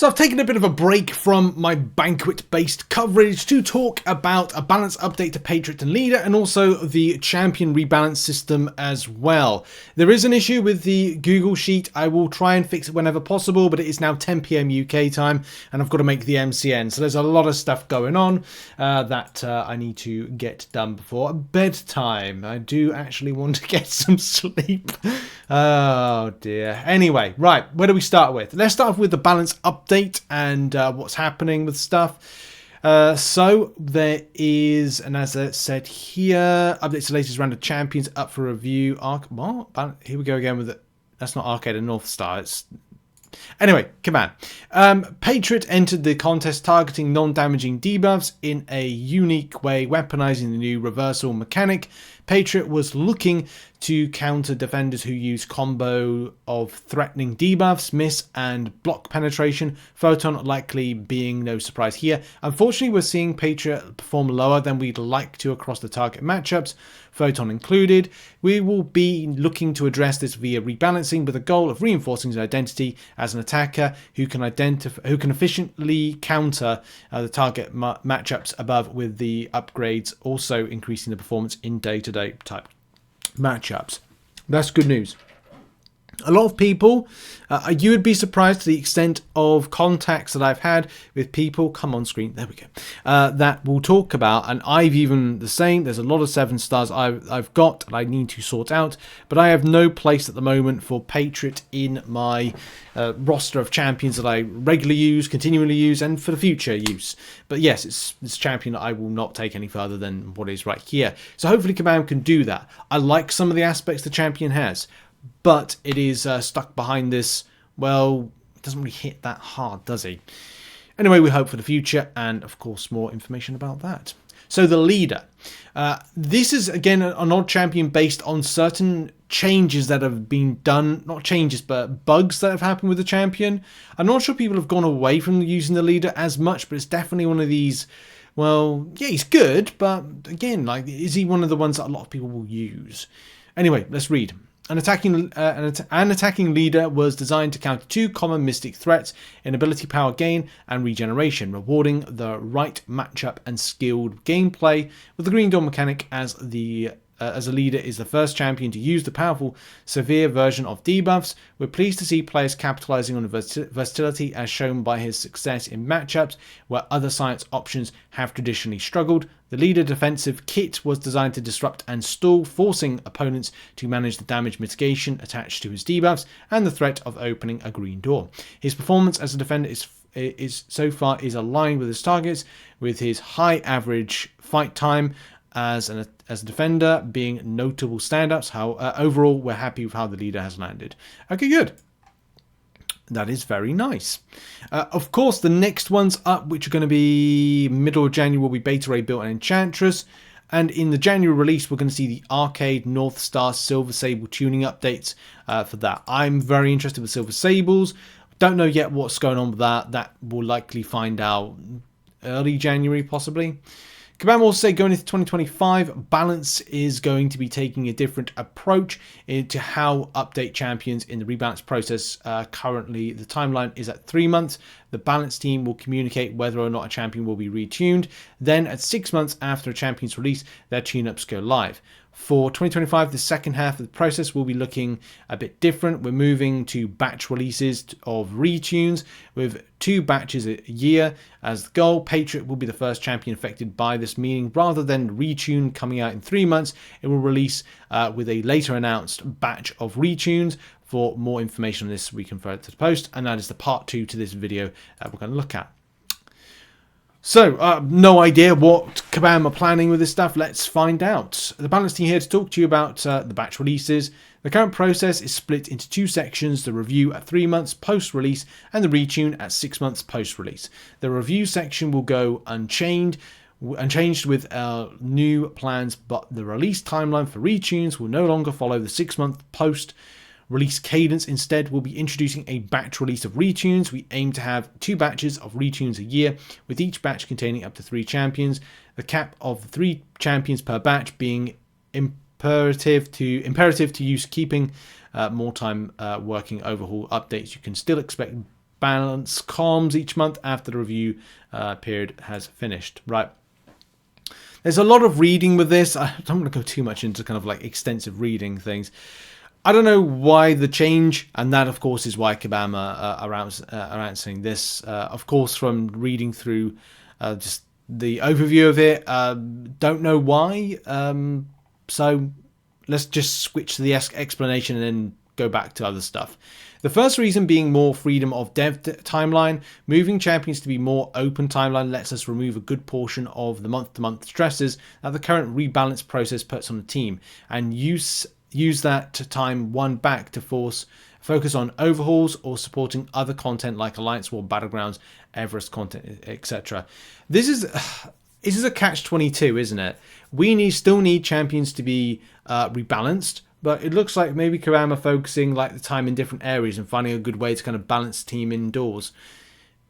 So I've taken a bit of a break from my banquet-based coverage to talk about a balance update to Patriot and Leader and also the champion rebalance system as well. There is an issue with the Google Sheet. I will try and fix it whenever possible, but it is now 10 PM UK time and I've got to make the MCN. So there's a lot of stuff going on that I need to get done before bedtime. I do actually want to get some sleep. Oh dear. Anyway, right, where do we start with? Let's start off with the balance update and what's happening with stuff. So there is, and as I said here, updates to the latest round of champions up for review. What? Here we go again with it. That's not Arcade and North Star. It's anyway, command. Patriot entered the contest targeting non-damaging debuffs in a unique way, weaponizing the new reversal mechanic. Patriot was looking to counter defenders who use combo of threatening debuffs, miss and block penetration. Photon likely being no surprise here. Unfortunately, we're seeing Patriot perform lower than we'd like to across the target matchups, Photon included. We will be looking to address this via rebalancing with the goal of reinforcing his identity as an attacker who can efficiently counter the target matchups above, with the upgrades also increasing the performance in day-to-day type matchups. That's good news. A lot of people, you would be surprised to the extent of contacts that I've had with people, come on screen, there we go, that will talk about, and I've even the same, there's a lot of 7 stars I've got and I need to sort out, but I have no place at the moment for Patriot in my roster of champions that I regularly use, continually use, and for the future use. But yes, it's this champion that I will not take any further than what is right here. So hopefully Command can do that. I like some of the aspects the champion has, but it is stuck behind this. Well, it doesn't really hit that hard, does he? Anyway, we hope for the future, and of course more information about that. So the leader. This is again an odd champion based on certain changes that have been done. Not changes, but bugs that have happened with the champion. I'm not sure people have gone away from using the leader as much, but it's definitely one of these. Well, yeah, he's good, but again, like, is he one of the ones that a lot of people will use? Anyway, let's read. An attacking leader was designed to counter 2 common mystic threats in ability power gain and regeneration, rewarding the right matchup and skilled gameplay, with the Green Dawn mechanic as a leader is the first champion to use the powerful severe version of debuffs. We're pleased to see players capitalizing on the versatility as shown by his success in matchups where other science options have traditionally struggled. The leader defensive kit was designed to disrupt and stall, forcing opponents to manage the damage mitigation attached to his debuffs and the threat of opening a green door. His performance as a defender is so far aligned with his targets, with his high average fight time as a defender being notable standouts. Overall, we're happy with how the leader has landed. Okay, good. That is very nice. Of course, the next ones up, which are going to be middle of January, will be Beta Ray Built and Enchantress. And in the January release, we're going to see the Arcade, North Star, Silver Sable tuning updates for that. I'm very interested with Silver Sables. Don't know yet what's going on with that. That will likely find out early January, possibly. Kabam will say going into 2025, Balance is going to be taking a different approach into how update champions in the rebalance process. Currently, the timeline is at 3 months. The Balance team will communicate whether or not a champion will be retuned. Then at 6 months after a champion's release, their tune-ups go live. For 2025, the second half of the process will be looking a bit different. We're moving to batch releases of retunes with 2 batches a year as the goal. Patriot will be the first champion affected by this, meaning rather than retune coming out in 3 months, it will release with a later announced batch of retunes. For more information on this, we can refer to the post, and that is the part 2 to this video that we're going to look at. So, no idea what Kabam are planning with this stuff. Let's find out. The Balance team here to talk to you about the batch releases. The current process is split into 2 sections: the review at 3 months post-release and the retune at 6 months post-release. The review section will go unchanged with new plans, but the release timeline for retunes will no longer follow the 6-month post-release cadence. Instead, we'll be introducing a batch release of retunes. We aim to have 2 batches of retunes a year, with each batch containing up to 3 champions. The cap of 3 champions per batch being imperative to use, keeping more time working overhaul updates. You can still expect rebalance comms each month after the review period has finished. Right. There's a lot of reading with this. I don't want to go too much into kind of like extensive reading things. I don't know why the change, and that of course is why Kabam are announcing this. Of course, from reading through just the overview of it, don't know why. So let's just switch to the explanation and then go back to other stuff. The first reason being more freedom of dev timeline. Moving champions to be more open timeline lets us remove a good portion of the month-to-month stresses that the current rebalance process puts on the team, and use that time one back to focus on overhauls or supporting other content like Alliance War, Battlegrounds, Everest content, etc. This is a catch-22, isn't it? We still need champions to be rebalanced, but it looks like maybe Kabam are focusing like the time in different areas and finding a good way to kind of balance team indoors,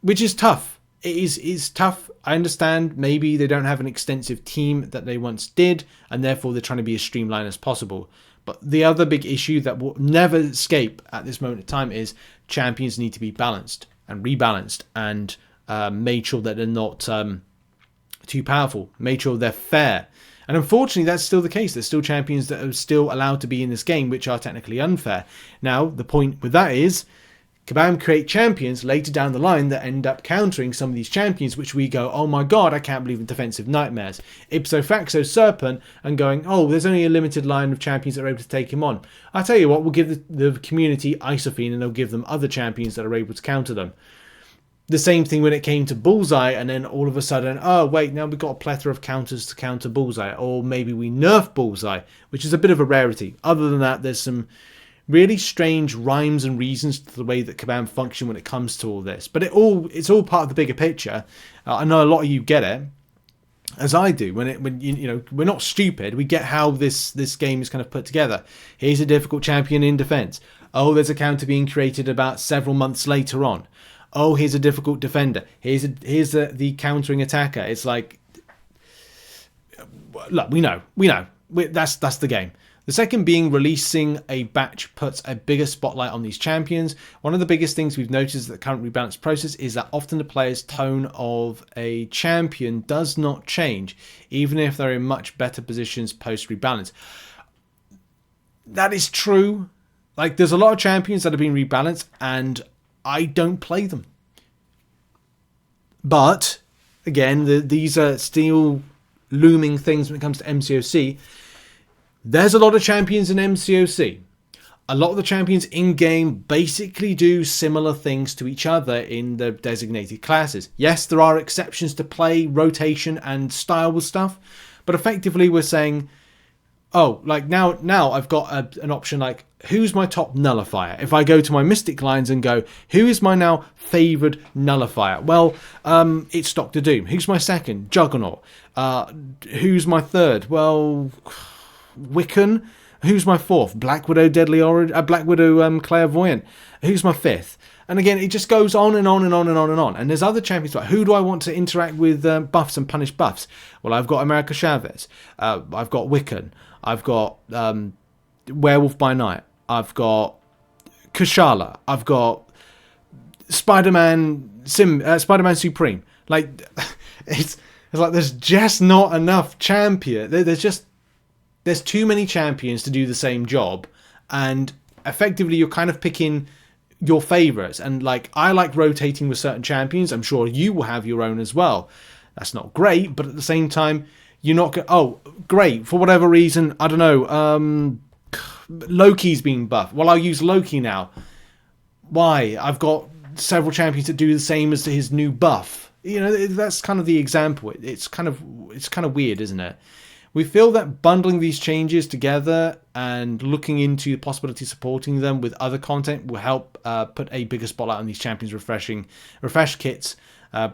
which is tough. It is tough. I understand maybe they don't have an extensive team that they once did, and therefore they're trying to be as streamlined as possible. But the other big issue that will never escape at this moment in time is champions need to be balanced and rebalanced and made sure that they're not too powerful, made sure they're fair. And unfortunately, that's still the case. There's still champions that are still allowed to be in this game, which are technically unfair. Now, the point with that is, Kabam create champions later down the line that end up countering some of these champions, which we go, oh my god, I can't believe in defensive nightmares. Ipso facto Serpent, and going, oh, there's only a limited line of champions that are able to take him on. I tell you what, we'll give the community Isophene, and they'll give them other champions that are able to counter them. The same thing when it came to Bullseye, and then all of a sudden, oh wait, now we've got a plethora of counters to counter Bullseye, or maybe we nerf Bullseye, which is a bit of a rarity. Other than that, there's some really strange rhymes and reasons to the way that Kabam function when it comes to all this. But it's all part of the bigger picture. I know a lot of you get it, as I do. When you know, we're not stupid. We get how this game is kind of put together. Here's a difficult champion in defense. Oh, there's a counter being created about several months later on. Oh, here's a difficult defender. Here's the countering attacker. It's like, look, we know. That's the game. The second being releasing a batch puts a bigger spotlight on these champions. One of the biggest things we've noticed in the current rebalance process is that often the player's tone of a champion does not change, even if they're in much better positions post rebalance. That is true. Like, there's a lot of champions that have been rebalanced and I don't play them. But again, these are still looming things when it comes to MCOC. There's a lot of champions in MCOC. A lot of the champions in-game basically do similar things to each other in the designated classes. Yes, there are exceptions to play, rotation, and style with stuff, but effectively we're saying, oh, like now I've got an option like, who's my top nullifier? If I go to my Mystic lines and go, who is my now favoured nullifier? Well, it's Dr. Doom. Who's my second? Juggernaut. Who's my third? Well, Wiccan. Who's my fourth? Black Widow Black Widow Clairvoyant. Who's my fifth? And again, it just goes on and on and on and on and on. And there's other champions like, who do I want to interact with buffs and punish buffs? Well, I've got America Chavez. I've got Wiccan. I've got Werewolf by Night. I've got Kushala. I've got Spider-Man Supreme. Like, it's like there's just not enough champion. There's too many champions to do the same job, and effectively you're kind of picking your favorites. And like, I like rotating with certain champions. I'm sure you will have your own as well. That's not great, but at the same time, you're not going, oh, great, for whatever reason, I don't know, Loki's being buffed. Well, I'll use Loki now. Why? I've got several champions that do the same as his new buff. You know, that's kind of the example. It's kind of weird, isn't it? We feel that bundling these changes together and looking into the possibility of supporting them with other content will help put a bigger spotlight on these champions, refreshed kits,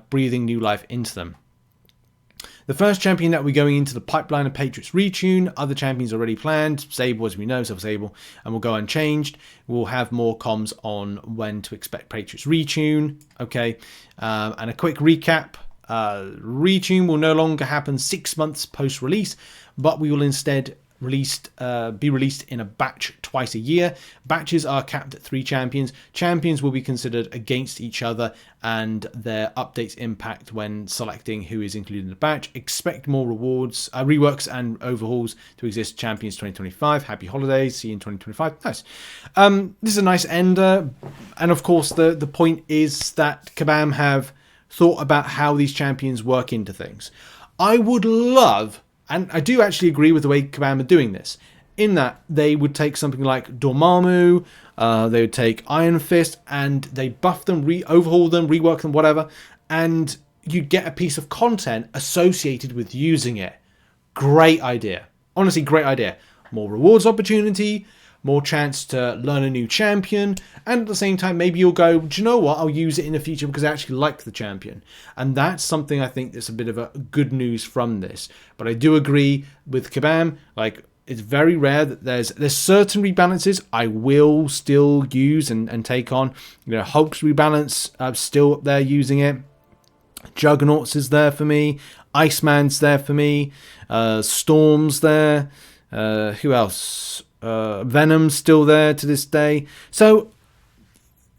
breathing new life into them. The first champion that we're going into the pipeline of Patriot's retune. Other champions already planned. Sable, as we know, Sable, and will go unchanged. We'll have more comms on when to expect Patriot's retune. Okay, and a quick recap. Retune will no longer happen 6 months post-release, but we will instead be released in a batch twice a year. Batches are capped at 3 champions. Champions will be considered against each other, and their updates impact when selecting who is included in the batch. Expect more rewards, reworks and overhauls to exist. Champions 2025. Happy holidays. See you in 2025. Nice. This is a nice ender. And of course, the point is that Kabam have thought about how these champions work into things. I would love, and I do actually agree with the way Kabam are doing this, in that they would take something like Dormammu, they would take Iron Fist, and they buff them, overhaul them, rework them, whatever, and you'd get a piece of content associated with using it. Great idea. Honestly, great idea. More rewards opportunity, more chance to learn a new champion, and at the same time, maybe you'll go, do you know what, I'll use it in the future because I actually like the champion. And that's something I think that's a bit of a good news from this. But I do agree with Kabam, like, it's very rare that there's certain rebalances I will still use and take on. You know, Hulk's rebalance, I'm still up there using it. Juggernaut's is there for me. Iceman's there for me. Storm's there. Who else? Venom's still there to this day. So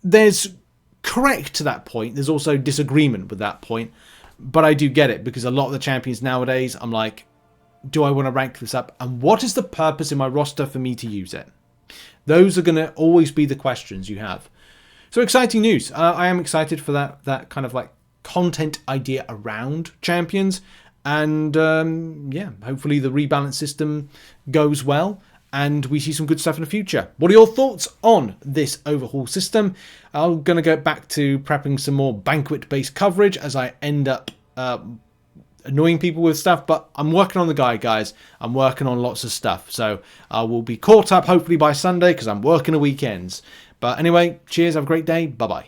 there's correct to that point. There's also disagreement with that point. But I do get it, because a lot of the champions nowadays, I'm like, do I want to rank this up? And what is the purpose in my roster for me to use it? Those are going to always be the questions you have. So exciting news. I am excited for that kind of like content idea around champions. And yeah, hopefully the rebalance system goes well and we see some good stuff in the future. What are your thoughts on this overhaul system? I'm going to go back to prepping some more banquet-based coverage as I end up annoying people with stuff, but I'm working on the guide, guys. I'm working on lots of stuff, so I will be caught up hopefully by Sunday because I'm working the weekends. But anyway, cheers, have a great day, bye-bye.